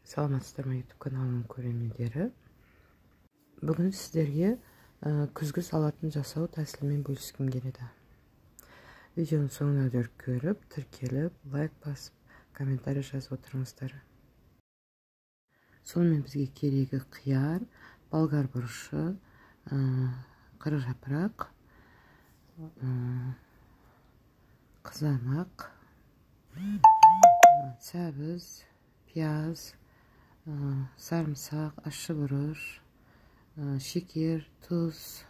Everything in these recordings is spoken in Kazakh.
Саламатсыздар ма, YouTube каналының көрермендері. Бүгін сіздерге күзгі салатын жасау тәсілімен бөліскім келеді. Видеоның соңына дейін көріп, тіркеліп, лайк басып, комментарий жазып отырыңыздар. Сонымен бізге керегі қияр, болгар бұрышы, қара жапырақ, қызанақ, сәбіз, пияз, sarımsak, ащы бұрыш, шекер, тұз,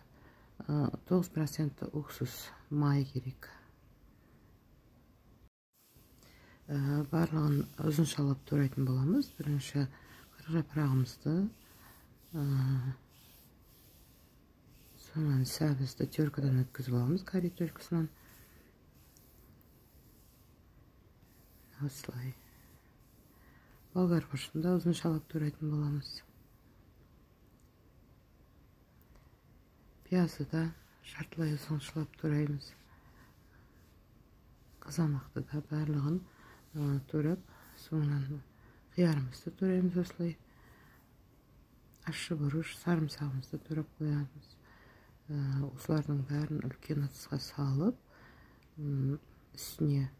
9% уксус, май керек. Барлығын ұзыншалап турайтын боламыз. Бірінші қара жапырағымызды, сонан сәбізді теркадан өткізіп аламыз, карри теркасынан. Осылай. Болгар бұрышында ұзыншалап турайтын боламыз. Пиязды да жартылай ұзыншалап тураймыз. Қызанақты да барлығын турап, соңынан қиярымызды тураймыз осылай. Ащы бұрыш, сарымсағымызды турап қоямыз. Осылардың бәрін үлкен ыдысқа салып, үстіне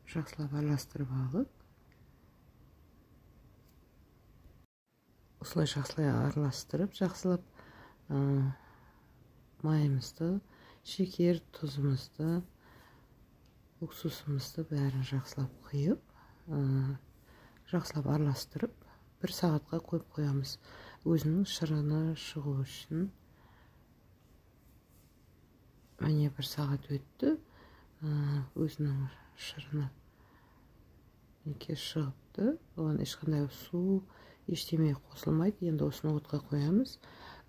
жақсылап араластырып алып, осылай жақсылай араластырып, жақсылап майымызды, шекер, тұзымызды, уксусымызды бәрін жақсылап құйып, жақсылап араластырып, 1 сағатқа қойып қоямыз. Өзінің шырыны шығу үшін. Міне 1 сағат өтті. Өзінің шырыны шығыпты. Оған ешқандай су, ештеме қосылмайды. Енді осыны отқа қоямыз.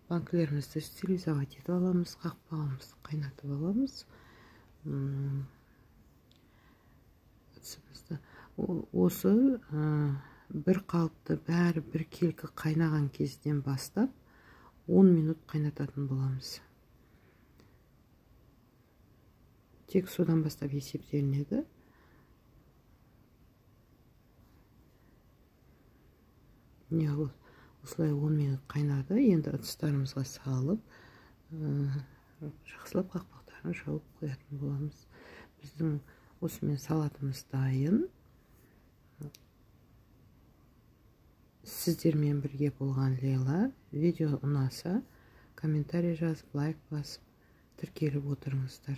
Банкілерімізді стерилизовать етіп аламыз, қақпағымызды қайнатып аламыз. Осы бір қалыпты бәрі бір келкі қайнаған кезден бастап 10 минут қайнататын боламыз. Тек судан бастап есептелінеді. Осылай 10 минут қайнады. Енді ыдыстарымызға салып, жақсылап қақпақтарын жауып қоятын боламыз. Біздің осымен салатымыз дайын. Сіздермен бірге болған Лейла. Видео ұнаса, комментарий жазып, лайк басып, тіркеліп отырыңыздар.